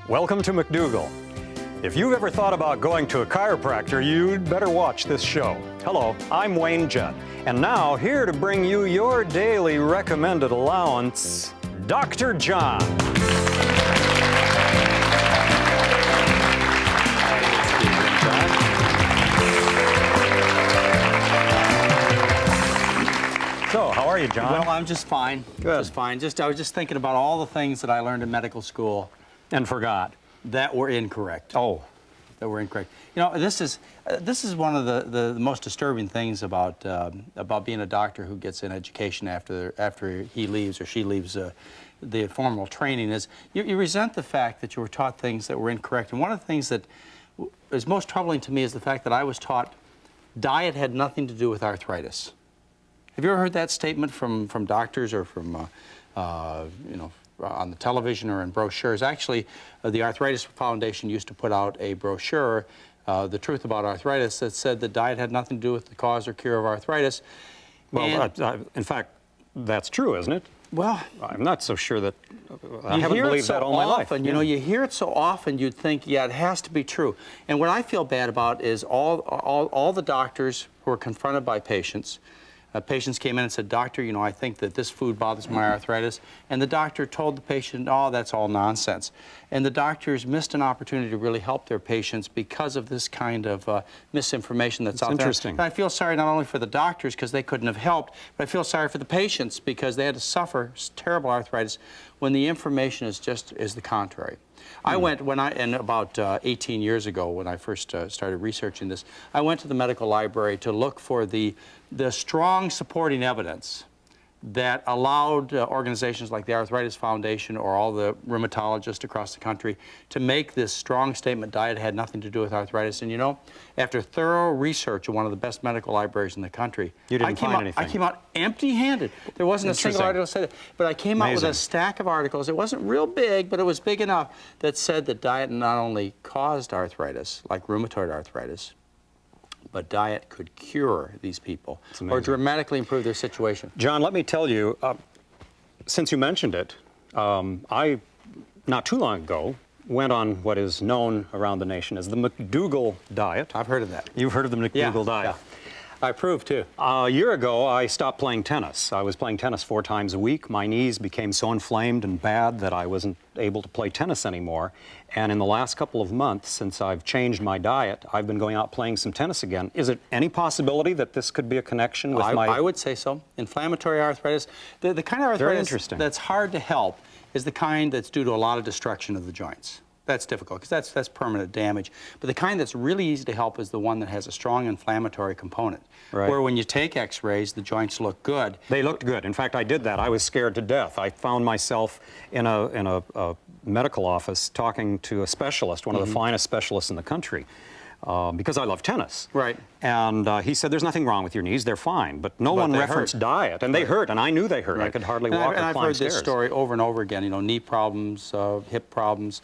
Welcome to McDougall. If you've ever thought about going to a chiropractor, you'd better watch this show. Hello, I'm Wayne Jett, and now here to bring you your daily recommended allowance, Dr. John. So, how are you, John? Well, I'm just fine. Good. Just fine. I was just thinking about all the things that I learned in medical school And forgot. that were incorrect. Oh. That were incorrect. You know, this is one of the most disturbing things about being a doctor who gets an education after he leaves or she leaves the formal training is you resent the fact that you were taught things that were incorrect. And one of the things that is most troubling to me is the fact that I was taught diet had nothing to do with arthritis. Have you ever heard that statement from doctors or from, you know, on the television or in brochures? Actually, the Arthritis Foundation used to put out a brochure, The Truth About Arthritis, that said that diet had nothing to do with the cause or cure of arthritis. Well, in fact, that's true, isn't it? Well, I'm not so sure that I haven't believed that all my life. You know, you hear it so often, you'd think, yeah, it has to be true. And what I feel bad about is all the doctors who are confronted by patients. Patients came in and said, "Doctor, you know, I think that this food bothers my arthritis." And the doctor told the patient, "Oh, that's all nonsense." And the doctors missed an opportunity to really help their patients because of this kind of misinformation that's out there. Interesting. And I feel sorry not only for the doctors because they couldn't have helped, but I feel sorry for the patients because they had to suffer terrible arthritis when the information is the contrary. I went, about 18 years ago when I first started researching this, I went to the medical library to look for the strong supporting evidence that allowed organizations like the Arthritis Foundation or all the rheumatologists across the country to make this strong statement diet had nothing to do with arthritis. And you know, after thorough research in one of the best medical libraries in the country, I came out empty-handed. There wasn't a single article that said it, but I came out with a stack of articles. It wasn't real big, but it was big enough that said that diet not only caused arthritis, like rheumatoid arthritis, but diet could cure these people or dramatically improve their situation. John, let me tell you, since you mentioned it, I, not too long ago, went on what is known around the nation as the McDougall diet. I've heard of that. You've heard of the McDougall diet? Yeah. I approve, too. A year ago, I stopped playing tennis. I was playing tennis 4 times a week. My knees became so inflamed and bad that I wasn't able to play tennis anymore. And in the last couple of months, since I've changed my diet, I've been going out playing some tennis again. Is it any possibility that this could be a connection with I would say so. Inflammatory arthritis, the kind of arthritis that's hard to help is the kind that's due to a lot of destruction of the joints. That's difficult because that's permanent damage. But the kind that's really easy to help is the one that has a strong inflammatory component. Right. Where when you take x-rays, the joints look good. They looked good. In fact, I did that. I was scared to death. I found myself in a medical office talking to a specialist, one of the finest specialists in the country, because I love tennis. Right. And he said, "There's nothing wrong with your knees. They're fine." But no one referenced diet. And they hurt, and I knew they hurt. Right. I could hardly walk or climb stairs. And I've heard this story over and over again, you know, knee problems, hip problems,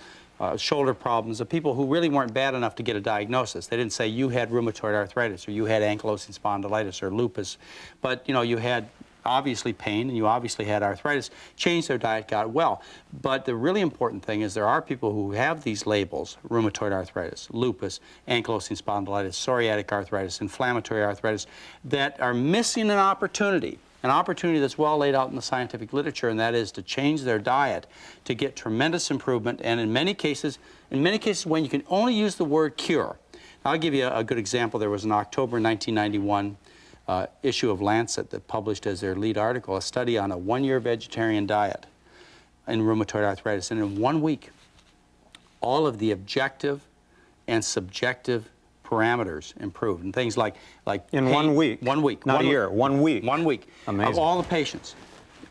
shoulder problems, of people who really weren't bad enough to get a diagnosis. They didn't say you had rheumatoid arthritis or you had ankylosing spondylitis or lupus, but you know, you had obviously pain and you obviously had arthritis, changed their diet, got well. But the really important thing is there are people who have these labels, rheumatoid arthritis, lupus, ankylosing spondylitis, psoriatic arthritis, inflammatory arthritis, that are missing an opportunity that's well laid out in the scientific literature, and that is to change their diet to get tremendous improvement, and in many cases when you can only use the word cure. I'll give you a good example. There was an October 1991 issue of Lancet that published as their lead article a study on a 1-year vegetarian diet in rheumatoid arthritis, and in 1 week, all of the objective and subjective parameters improved, and things like in pain, 1 week. 1 week. Not a year, 1 week. 1 week. Amazing. Of all the patients.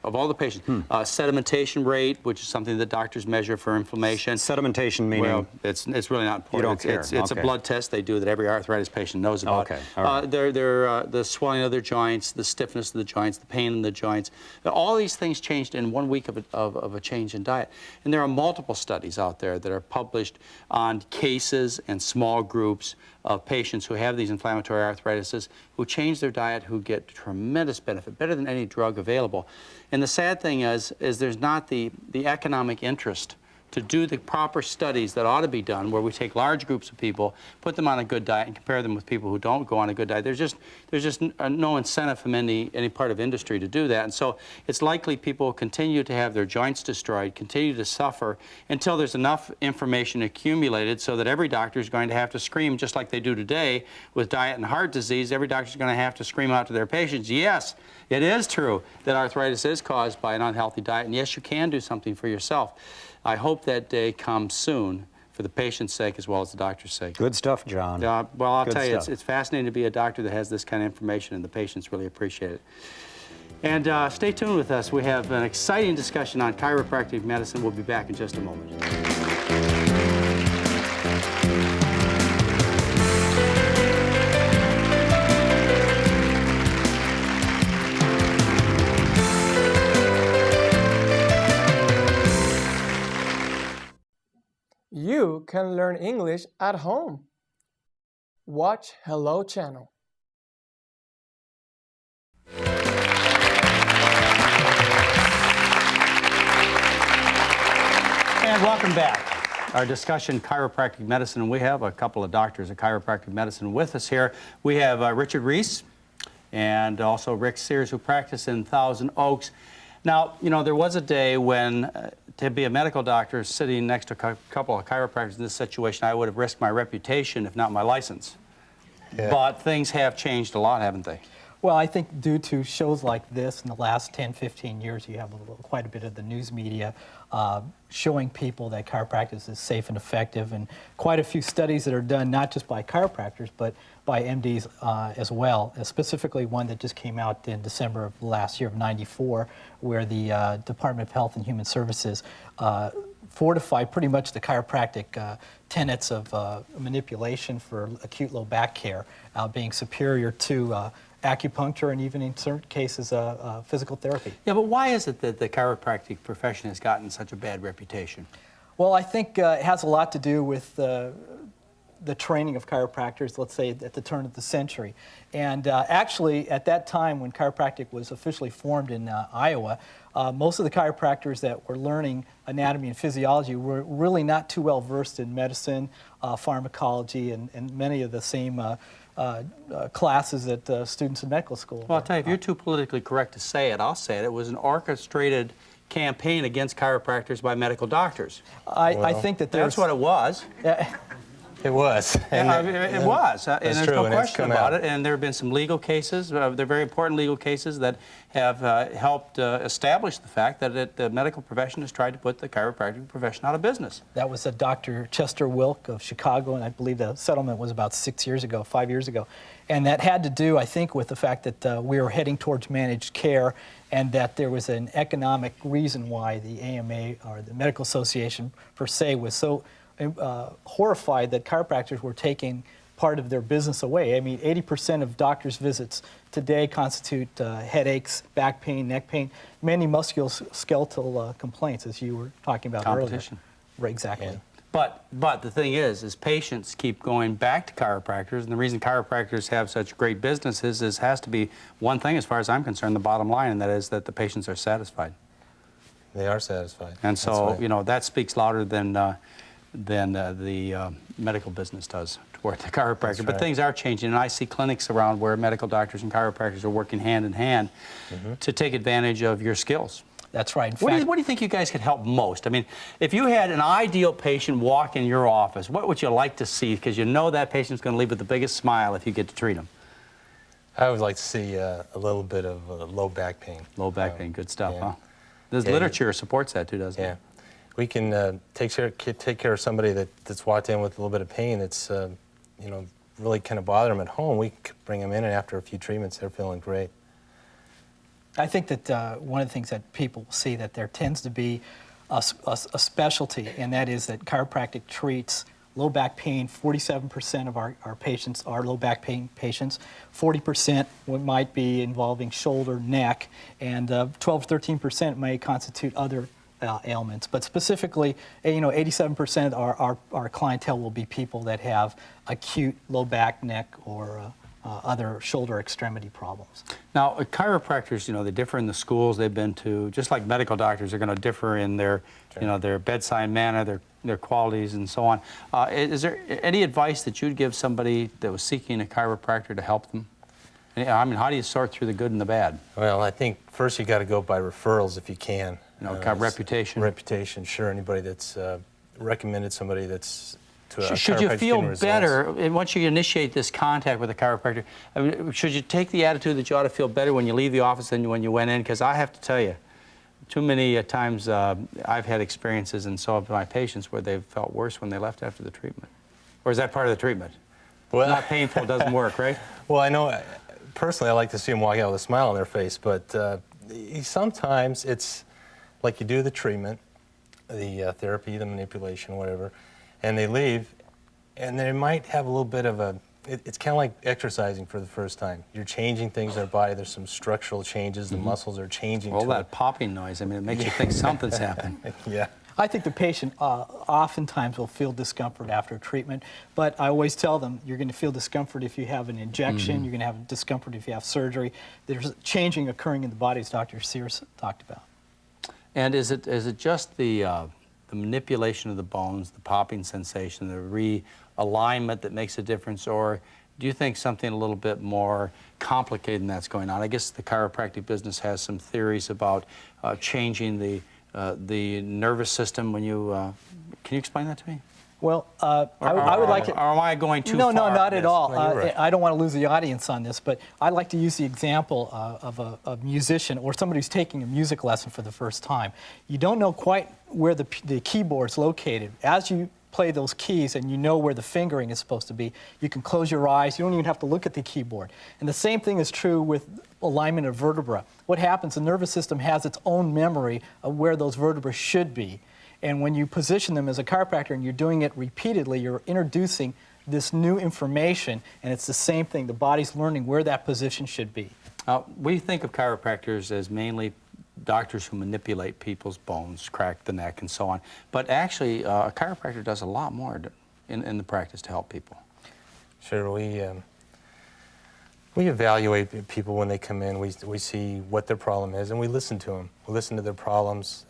Sedimentation rate, which is something that doctors measure for inflammation. Sedimentation meaning? Well, it's really not important. You don't care. It's a blood test they do that every arthritis patient knows about. Okay. All right. The swelling of their joints, the stiffness of the joints, the pain in the joints. All these things changed in 1 week of a change in diet. And there are multiple studies out there that are published on cases and small groups of patients who have these inflammatory arthritises who change their diet, who get tremendous benefit, better than any drug available. And the sad thing is there's not the economic interest to do the proper studies that ought to be done, where we take large groups of people, put them on a good diet, and compare them with people who don't go on a good diet. There's just no incentive from any part of industry to do that. And so it's likely people will continue to have their joints destroyed, continue to suffer, until there's enough information accumulated so that every doctor is going to have to scream, just like they do today with diet and heart disease. Every doctor is going to have to scream out to their patients, yes, it is true that arthritis is caused by an unhealthy diet, and yes, you can do something for yourself. I hope that day comes soon, for the patient's sake as well as the doctor's sake. Good stuff, John. Well, I'll Good tell you, stuff. it's fascinating to be a doctor that has this kind of information, and the patients really appreciate it. And stay tuned with us. We have an exciting discussion on chiropractic medicine. We'll be back in just a moment. You can learn English at home. Watch Hello Channel. And welcome back. Our discussion, chiropractic medicine, and we have a couple of doctors of chiropractic medicine with us here. We have Richard Reese and also Rick Sears, who practice in Thousand Oaks. Now, you know, there was a day when to be a medical doctor sitting next to a couple of chiropractors in this situation, I would have risked my reputation, if not my license. Yeah. But things have changed a lot, haven't they? Well, I think due to shows like this in the last 10, 15 years, you have quite a bit of the news media showing people that chiropractic is safe and effective, and quite a few studies that are done not just by chiropractors, but by MDs as well, specifically one that just came out in December of last year of '94, where the Department of Health and Human Services fortified pretty much the chiropractic tenets of manipulation for acute low back care being superior to acupuncture and even in certain cases physical therapy. Yeah, but why is it that the chiropractic profession has gotten such a bad reputation? Well, I think it has a lot to do with the training of chiropractors, let's say at the turn of the century. And actually, at that time when chiropractic was officially formed in Iowa, most of the chiropractors that were learning anatomy and physiology were really not too well versed in medicine, pharmacology, and many of the same classes that students in medical school. Well, I'll tell you, if you're too politically correct to say it, I'll say it. It was an orchestrated campaign against chiropractors by medical doct're. I think that That's what it was. It was. It was, and there's true, no and it's question come about out. it. And there have been some legal cases, they're very important legal cases that have helped establish the fact that the medical profession has tried to put the chiropractic profession out of business. That was Dr. Chester Wilk of Chicago, and I believe the settlement was about 5 years ago. And that had to do, I think, with the fact that we were heading towards managed care, and that there was an economic reason why the AMA, or the Medical Association per se, was so horrified that chiropractors were taking part of their business away. I mean, 80% of doctors' visits today constitute headaches, back pain, neck pain, many musculoskeletal complaints, as you were talking about Competition. earlier. Right, exactly. Yeah. But the thing is patients keep going back to chiropractors, and the reason chiropractors have such great businesses has to be one thing, as far as I'm concerned, the bottom line, and that is that the patients are satisfied. They are satisfied. And so, That's right. you know, that speaks louder than the medical business does toward the chiropractor. That's But right. things are changing, and I see clinics around where medical doctors and chiropractors are working hand in hand to take advantage of your skills. That's right. In What do fact, you think you guys could help most? I mean, if you had an ideal patient walk in your office, what would you like to see? Because you know that patient's going to leave with the biggest smile if you get to treat them. I would like to see a little bit of low back pain. Low back pain, good stuff, yeah. huh? There's Yeah, literature supports that too, doesn't Yeah. it? We can take care of somebody that's walked in with a little bit of pain that's, you know, really kind of bother them at home. We could bring them in, and after a few treatments, they're feeling great. I think that one of the things that people see, that there tends to be a specialty, and that is that chiropractic treats low back pain. 47% of our patients are low back pain patients. 40% might be involving shoulder, neck, and 12-13% may constitute other ailments. But specifically, you know, 87% of our clientele will be people that have acute low back, neck, or other shoulder extremity problems. Now, chiropractors, they differ in the schools they've been to, just like medical doctors are going to differ in their, their bedside manner, their qualities, and so on. Is there any advice that you'd give somebody that was seeking a chiropractor to help them? I mean, how do you sort through the good and the bad? Well, I think first you got to go by referrals if you can. Kind of reputation. Reputation, sure. Anybody that's recommended somebody that's to a Should you chiropractor's feel getting results. better, and once you initiate this contact with a chiropractor, I mean, should you take the attitude that you ought to feel better when you leave the office than when you went in? Because I have to tell you, too many times I've had experiences, and so have my patients, where they've felt worse when they left after the treatment. Or is that part of the treatment? Well, Not painful, it doesn't work, right? Well, I know, personally, I like to see them walk out with a smile on their face, but sometimes it's like you do the treatment, the therapy, the manipulation, whatever, and they leave, and they might have a little bit of a, it's kind of like exercising for the first time. You're changing things in their body. There's some structural changes. The muscles are changing. All that popping noise, I mean, it makes you think something's happened. Yeah. I think the patient oftentimes will feel discomfort after treatment, but I always tell them you're going to feel discomfort if you have an injection, you're going to have discomfort if you have surgery. There's changing occurring in the body, as Dr. Sears talked about. And is it just the manipulation of the bones, the popping sensation, the realignment that makes a difference, or do you think something a little bit more complicated than that's going on? I guess the chiropractic business has some theories about changing the nervous system when you, can you explain that to me? Well, I would like to... Or am I going too No, far? no, not at all. No, you're right. I don't want to lose the audience on this, but I'd like to use the example of a musician or somebody who's taking a music lesson for the first time. You don't know quite where the keyboard's located. As you play those keys and you know where the fingering is supposed to be, you can close your eyes. You don't even have to look at the keyboard. And the same thing is true with alignment of vertebra. What happens, the nervous system has its own memory of where those vertebrae should be. And when you position them as a chiropractor and you're doing it repeatedly, you're introducing this new information, and it's the same thing. The body's learning where that position should be. We think of chiropractors as mainly doctors who manipulate people's bones, crack the neck, and so on. But actually, a chiropractor does a lot more in the practice to help people. Sure, we evaluate people when they come in. We see what their problem is, and we listen to them. We listen to their problems.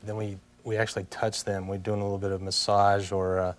Then we actually touch them. We're doing a little bit of massage or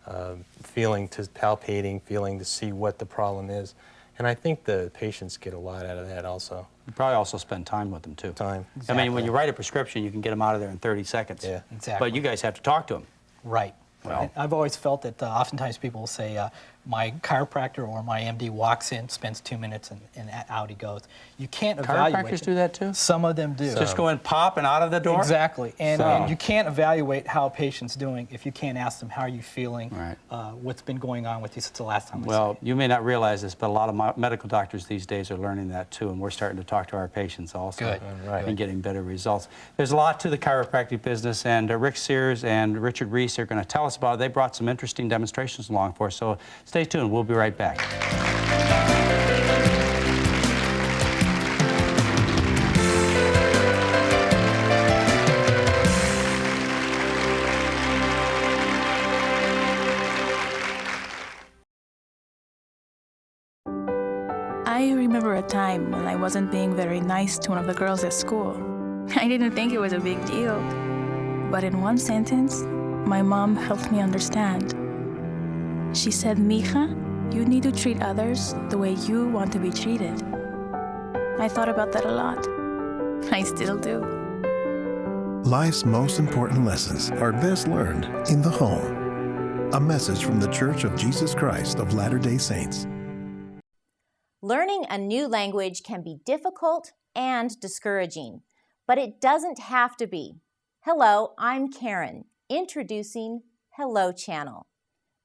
palpating, feeling to see what the problem is. And I think the patients get a lot out of that also. You probably also spend time with them, too. Time. I mean, when you write a prescription, you can get them out of there in 30 seconds. Yeah. Exactly. But you guys have to talk to them. Right. Well, I've always felt that oftentimes people will say, my chiropractor or my MD walks in, spends 2 minutes, and out he goes. You can't evaluate. Chiropractors do that, too? Some of them do. Just go in, pop, and out of the door? Exactly. And you can't evaluate how a patient's doing if you can't ask them, how are you feeling? Right. What's been going on with you since the last time we saw Well, you may not realize this, but a lot of medical doctors these days are learning that, too, and we're starting to talk to our patients also. Good. Right. And getting better results. There's a lot to the chiropractic business, and Rick Sears and Richard Reese are going to tell us about it. They brought some interesting demonstrations along for us, so stay tuned. We'll be right back. I remember a time when I wasn't being very nice to one of the girls at school. I didn't think it was a big deal. But in one sentence, my mom helped me understand. She said, "Mija, you need to treat others the way you want to be treated." I thought about that a lot. I still do. Life's most important lessons are best learned in the home. A message from the Church of Jesus Christ of Latter-day Saints. Learning a new language can be difficult and discouraging, but it doesn't have to be. Hello, I'm Karen, introducing Hello Channel,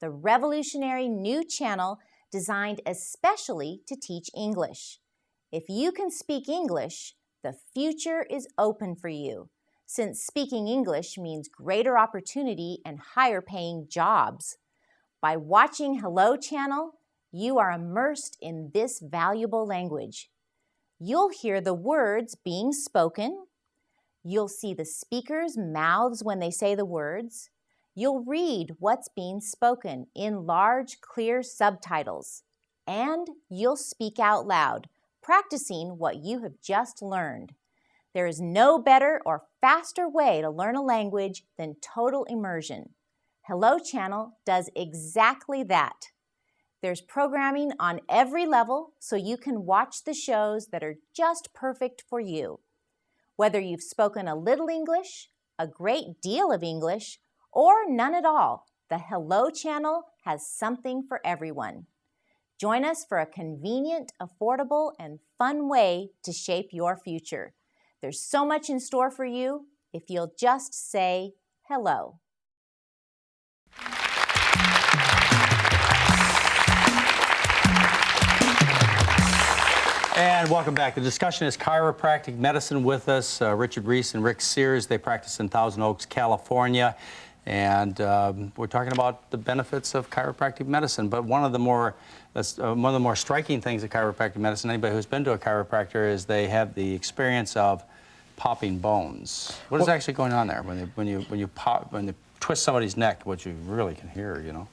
the revolutionary new channel designed especially to teach English. If you can speak English, the future is open for you, since speaking English means greater opportunity and higher paying jobs. By watching Hello Channel, you are immersed in this valuable language. You'll hear the words being spoken. You'll see the speakers' mouths when they say the words. You'll read what's being spoken in large, clear subtitles. and you'll speak out loud, practicing what you have just learned. There is no better or faster way to learn a language than total immersion. Hello Channel does exactly that. There's programming on every level so you can watch the shows that are just perfect for you. Whether you've spoken a little English, a great deal of English, or none at all, the Hello Channel has something for everyone. Join us for a convenient, affordable, and fun way to shape your future. There's so much in store for you if you'll just say hello. And welcome back. The discussion is chiropractic medicine with us. Richard Reese and Rick Sears, they practice in Thousand Oaks, California. And we're talking about the benefits of chiropractic medicine. But one of the more striking things of chiropractic medicine, anybody who's been to a chiropractor, is they have the experience of popping bones. What is actually going on there when you twist somebody's neck? What you really can hear, you know.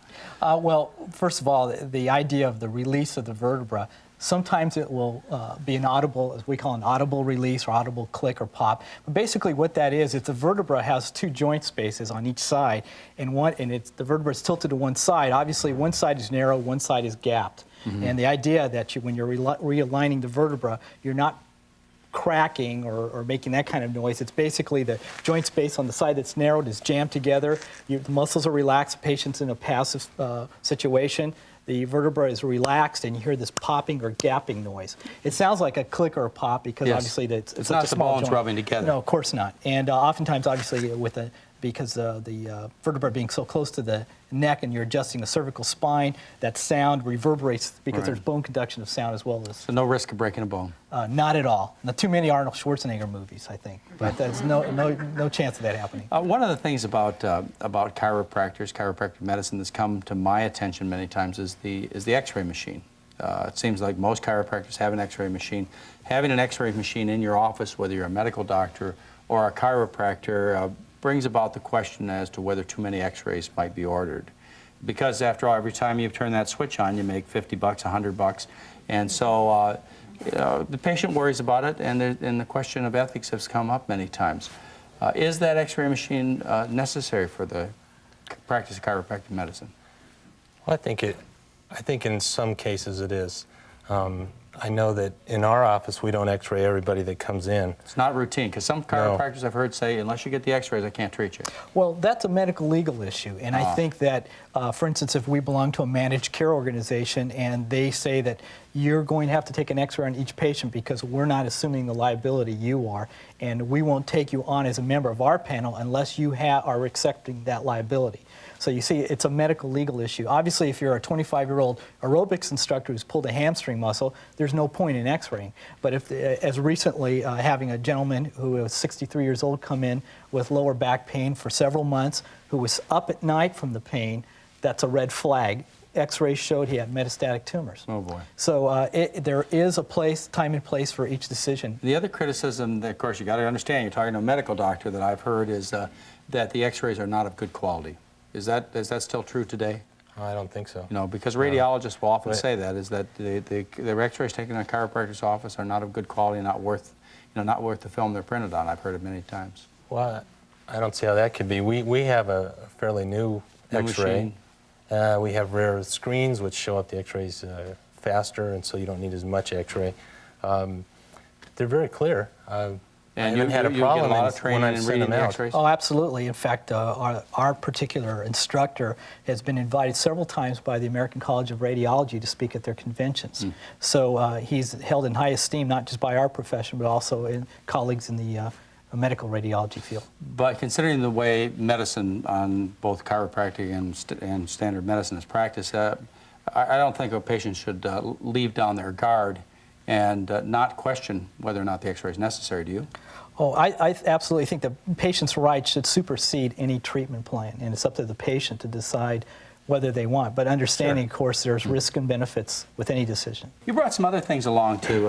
Well, first of all, the idea of the release of the vertebra. Sometimes it will be an audible, as we call an audible release or audible click or pop. But basically what that is the vertebra has two joint spaces on each side, and the vertebra is tilted to one side. Obviously, one side is narrow, one side is gapped. Mm-hmm. And the idea that when you're realigning the vertebra, you're not cracking or making that kind of noise. It's basically the joint space on the side that's narrowed is jammed together. The muscles are relaxed. The patient's in a passive situation. The vertebra is relaxed, and you hear this popping or gapping noise. It sounds like a click or a pop because obviously it's not such a small bones joint. rubbing together. No, of course not. And oftentimes, obviously, because the vertebra being so close to the neck and you're adjusting the cervical spine, that sound reverberates because there's bone conduction of sound as well as. So no risk of breaking a bone. Not at all. Not too many Arnold Schwarzenegger movies, I think, but there's no chance of that happening. One of the things about chiropractic medicine that's come to my attention many times is the X-ray machine. It seems like most chiropractors have an X-ray machine. Having an X-ray machine in your office, whether you're a medical doctor or a chiropractor, brings about the question as to whether too many X-rays might be ordered. Because after all, every time you turn that switch on, you make $50, $100, and so the patient worries about it, and the question of ethics has come up many times. Is that X-ray machine necessary for the practice of chiropractic medicine? Well, I think in some cases it is. I know that in our office we don't X-ray everybody that comes in. It's not routine, because some chiropractors I've heard say, unless you get the X-rays, I can't treat you. Well, that's a medical legal issue, and I think that, for instance, if we belong to a managed care organization and they say that you're going to have to take an X-ray on each patient because we're not assuming the liability you are, and we won't take you on as a member of our panel unless you are accepting that liability. So you see, it's a medical legal issue. Obviously, if you're a 25-year-old aerobics instructor who's pulled a hamstring muscle, there's no point in X-raying. But if, as recently, having a gentleman who was 63 years old come in with lower back pain for several months, who was up at night from the pain, that's a red flag. X-rays showed he had metastatic tumors. Oh boy. So there is a time and place for each decision. The other criticism that, of course, you got to understand, you're talking to a medical doctor, that I've heard is that the X-rays are not of good quality. Is that still true today? I don't think so. You know, because radiologists will often say that, is that the X-rays taken in a chiropractor's office are not of good quality, not worth the film they're printed on. I've heard it many times. Well, I don't see how that could be. We have a fairly new X-ray. We have rare screens which show up the X-rays faster, and so you don't need as much X-ray. They're very clear. And I haven't had a problem get a lot of training when I in send reading them the out. X-rays? Oh, absolutely. In fact, our particular instructor has been invited several times by the American College of Radiology to speak at their conventions. So he's held in high esteem, not just by our profession, but also in colleagues in the medical radiology field. But considering the way medicine, on both chiropractic and standard medicine is practiced, I don't think a patient should leave down their guard and not question whether or not the X-ray is necessary. Do you? Oh, I absolutely think the patient's rights should supersede any treatment plan, and it's up to the patient to decide whether they want. But understanding, of course, there's risk and benefits with any decision. You brought some other things along too.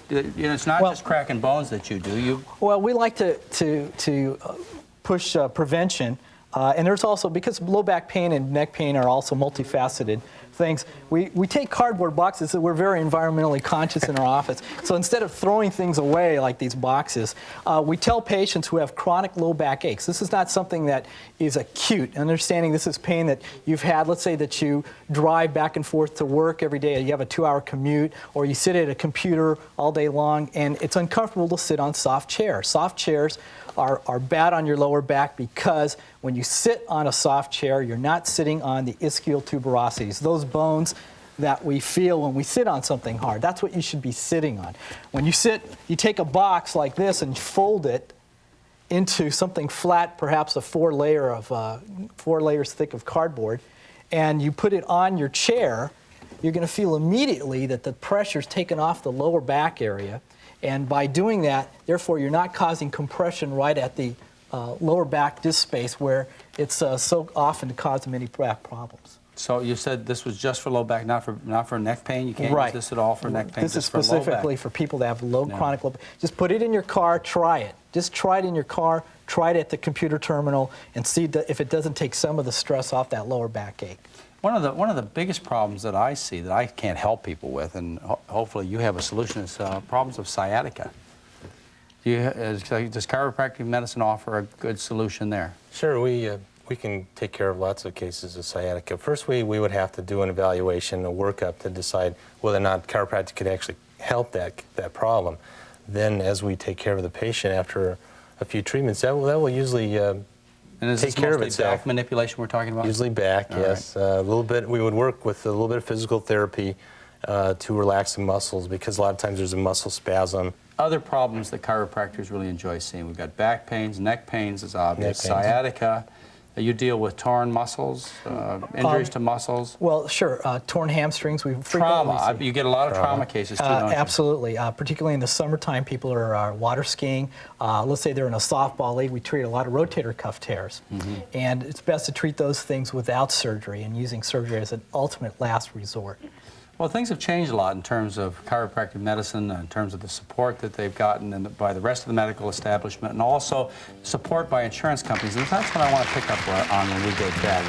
It's not just cracking bones that you do. Well, we like to push prevention. And there's also, because low back pain and neck pain are also multifaceted, things. We take cardboard boxes, so we're very environmentally conscious in our office. So instead of throwing things away like these boxes, we tell patients who have chronic low back aches, this is not something that is acute. Understanding this is pain that you've had, let's say that you drive back and forth to work every day, you have a 2-hour commute, or you sit at a computer all day long, and it's uncomfortable to sit on soft chairs. Soft chairs are bad on your lower back because when you sit on a soft chair, you're not sitting on the ischial tuberosities, those bones that we feel when we sit on something hard. That's what you should be sitting on. When you sit, you take a box like this and fold it into something flat, perhaps a 4 layers thick of cardboard, and you put it on your chair, you're going to feel immediately that the pressure's taken off the lower back area. And by doing that, therefore, you're not causing compression right at the lower back disc space where it's so often to cause many back problems. So you said this was just for low back, not for neck pain? You can't use this at all for neck pain? This is specifically for people that have chronic low back. Just put it in your car, try it. Just try it in your car, try it at the computer terminal, and see if it doesn't take some of the stress off that lower back ache. One of the biggest problems that I see that I can't help people with, and hopefully you have a solution, is problems of sciatica. Does chiropractic medicine offer a good solution there? Sure, we can take care of lots of cases of sciatica. First, we would have to do an evaluation, a workup to decide whether or not chiropractic could actually help that problem. Then, as we take care of the patient after a few treatments, that will usually and is take care of mostly itself. Back manipulation we're talking about? Usually back, All yes. right. A little bit. We would work with a little bit of physical therapy to relax the muscles, because a lot of times there's a muscle spasm. Other problems that chiropractors really enjoy seeing. We've got back pains, neck pains is obvious, sciatica. You deal with torn muscles, injuries to muscles. Well, sure. Torn hamstrings. We frequently Trauma. see. You get a lot of trauma cases too, don't you? Absolutely. Particularly in the summertime, people are water skiing. Let's say they're in a softball league. We treat a lot of rotator cuff tears. And it's best to treat those things without surgery and using surgery as an ultimate last resort. Well, things have changed a lot in terms of chiropractic medicine, in terms of the support that they've gotten by the rest of the medical establishment, and also support by insurance companies. And that's what I want to pick up on when we get back.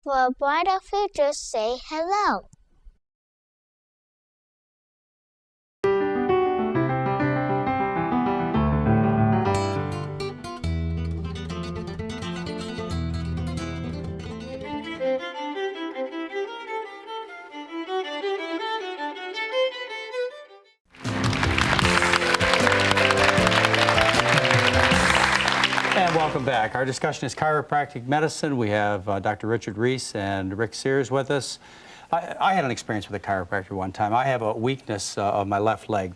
Well, why don't we just say hello? And welcome back. Our discussion is chiropractic medicine. We have Dr. Richard Reese and Rick Sears with us. I had an experience with a chiropractor one time. I have a weakness of my left leg,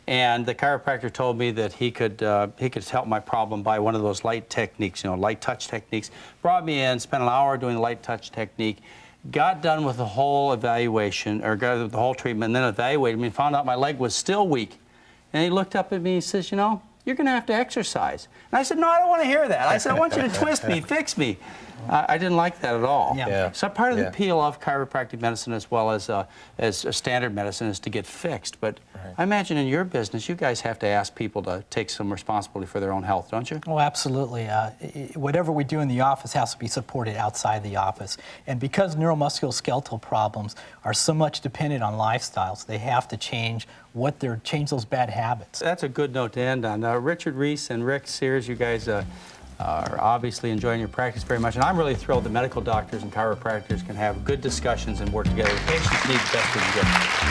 and the chiropractor told me that he could help my problem by one of those light techniques, light touch techniques. Brought me in, spent an hour doing the light touch technique, got done with the whole evaluation, or got the whole treatment, and then evaluated me and found out my leg was still weak. And he looked up at me and says, you're going to have to exercise. And I said, no, I don't want to hear that. I said, I want you to twist me, fix me. I didn't like that at all. Yeah. So part of the appeal of chiropractic medicine, as well as standard medicine, is to get fixed. But I imagine in your business, you guys have to ask people to take some responsibility for their own health, don't you? Oh, absolutely. Whatever we do in the office has to be supported outside the office. And because neuromusculoskeletal problems are so much dependent on lifestyles, they have to change those bad habits. That's a good note to end on. Richard Reese and Rick Sears, you guys are obviously enjoying your practice very much. And I'm really thrilled that medical doctors and chiropractors can have good discussions and work together. Patients need the best we can get.